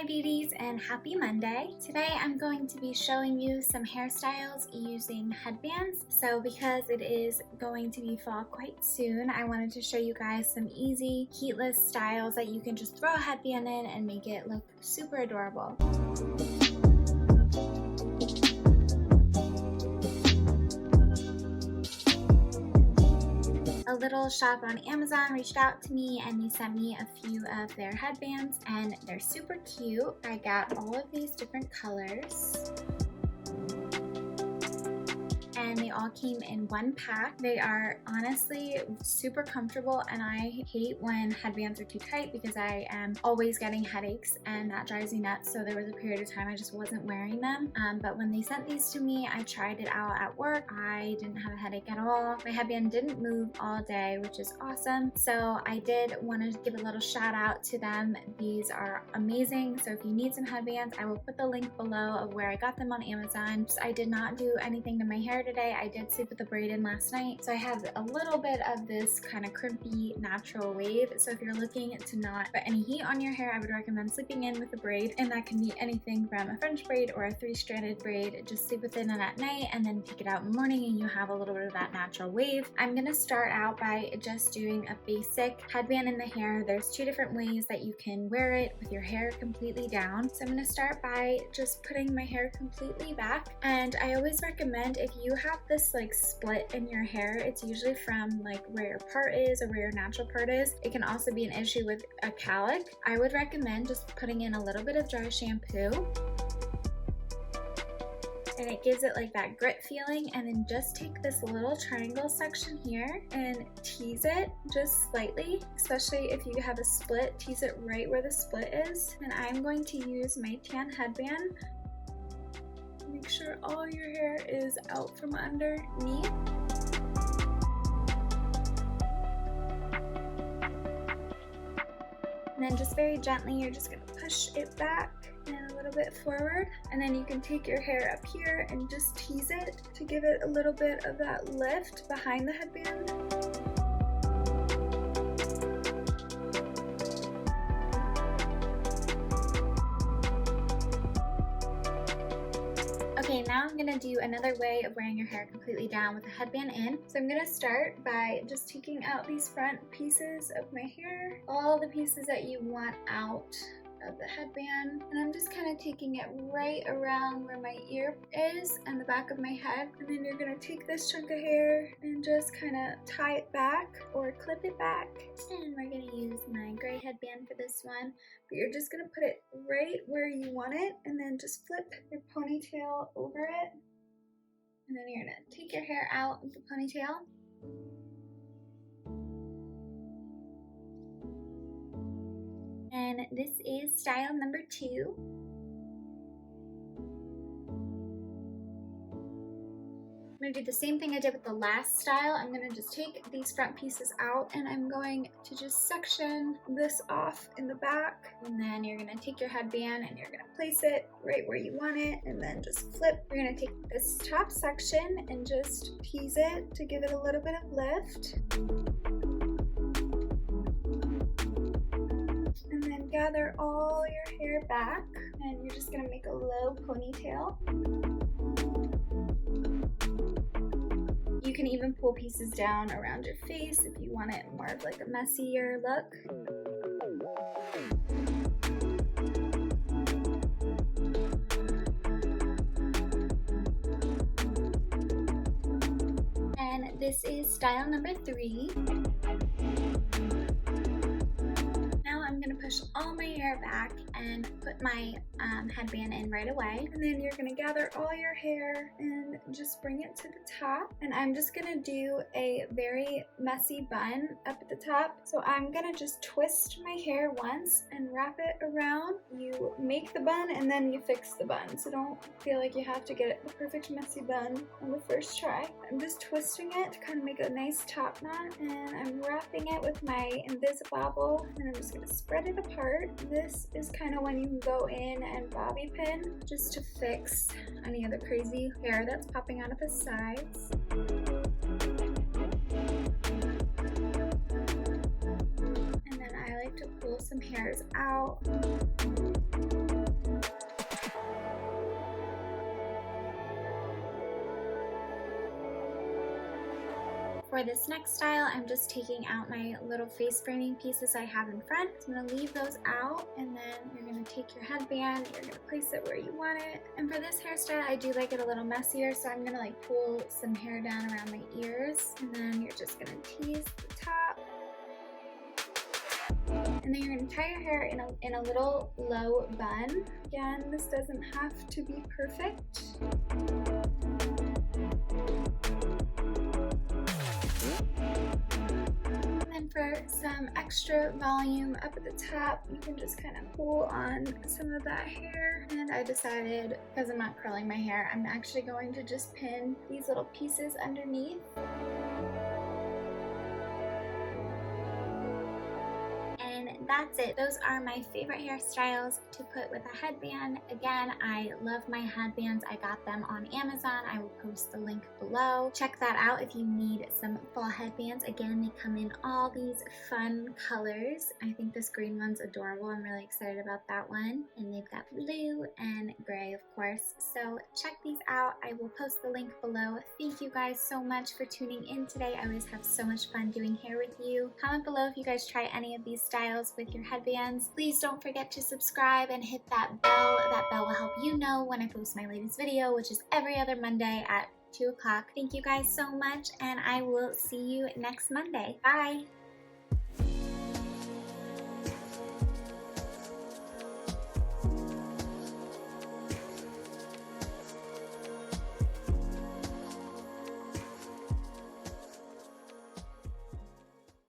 Hi beauties and happy Monday. Today I'm going to be showing you some hairstyles using headbands. So because it is going to be fall quite soon, I wanted to show you guys some easy heatless styles that you can just throw a headband in and make it look super adorable. A little shop on Amazon reached out to me and they sent me a few of their headbands and they're super cute. I got all of these different colors and they all came in one pack. They are honestly super comfortable and I hate when headbands are too tight because I am always getting headaches and that drives me nuts. So there was a period of time I just wasn't wearing them. But when they sent these to me, I tried it out at work. I didn't have a headache at all. My headband didn't move all day, which is awesome. So I did want to give a little shout out to them. These are amazing. So if you need some headbands, I will put the link below of where I got them on Amazon. I did not do anything to my hair today. I did sleep with the braid in last night, so I have a little bit of this kind of crimpy natural wave. So if you're looking to not put any heat on your hair, I would recommend sleeping in with a braid, and that can be anything from a French braid or a 3-stranded braid. Just sleep with it in at night and then take it out in the morning and you have a little bit of that natural wave. I'm gonna start out by just doing a basic headband in the hair. There's two different ways that you can wear it with your hair completely down. So I'm gonna start by just putting my hair completely back, and I always recommend if you have this like split in your hair, it's usually from like where your part is or where your natural part is. It can also be an issue with a cowlick. I would recommend just putting in a little bit of dry shampoo, and it gives it like that grit feeling, and then just take this little triangle section here and tease it just slightly, especially if you have a split. Tease it right where the split is, and I'm going to use my tan headband. Make sure all your hair is out from underneath. And then just very gently, you're just gonna push it back and a little bit forward. And then you can take your hair up here and just tease it to give it a little bit of that lift behind the headband. Okay, now I'm gonna do another way of wearing your hair completely down with a headband in. So I'm gonna start by just taking out these front pieces of my hair, all the pieces that you want out of the headband, and I'm just kind of taking it right around where my ear is and the back of my head. And then you're gonna take this chunk of hair and just kind of tie it back or clip it back. And we're gonna use my gray headband for this one, but you're just gonna put it right where you want it and then just flip your ponytail over it. And then you're gonna take your hair out of the ponytail. And this is style number 2. I'm gonna do the same thing I did with the last style. I'm gonna just take these front pieces out and I'm going to just section this off in the back. And then you're gonna take your headband and you're gonna place it right where you want it and then just flip. You're gonna take this top section and just tease it to give it a little bit of lift. And then gather all your hair back and you're just gonna make a low ponytail. You can even pull pieces down around your face if you want it more of like a messier look. And this is style number 3. I'm gonna push all my hair back and put my headband in right away. And then you're gonna gather all your hair and just bring it to the top. And I'm just gonna do a very messy bun up at the top. So I'm gonna just twist my hair once and wrap it around. You make the bun and then you fix the bun. So don't feel like you have to get the perfect messy bun on the first try. I'm just twisting it to kind of make a nice top knot. And I'm wrapping it with my Invisibobble and I'm just gonna spread it apart. This is kind of when you can go in and bobby pin just to fix any of the crazy hair that's popping out of the sides. And then I like to pull some hairs out. For this next style, I'm just taking out my little face framing pieces I have in front. So I'm gonna leave those out, and then you're gonna take your headband, you're gonna place it where you want it. And for this hairstyle, I do like it a little messier, so I'm gonna like pull some hair down around my ears, and then you're just gonna tease the top. And then you're going to tie your hair in a little low bun. Again, this doesn't have to be perfect. And then for some extra volume up at the top, you can just kind of pull on some of that hair. And I decided, because I'm not curling my hair, I'm actually going to just pin these little pieces underneath. That's it. Those are my favorite hairstyles to put with a headband. Again, I love my headbands. I got them on Amazon. I will post the link below. Check that out if you need some fall headbands. Again, they come in all these fun colors. I think this green one's adorable. I'm really excited about that one. And they've got blue and gray, of course. So check these out. I will post the link below. Thank you guys so much for tuning in today. I always have so much fun doing hair with you. Comment below if you guys try any of these styles with your headbands. Please don't forget to subscribe and hit that bell. That bell will help you know when I post my latest video, which is every other Monday at 2 o'clock. Thank you guys so much, and I will see you next Monday. Bye!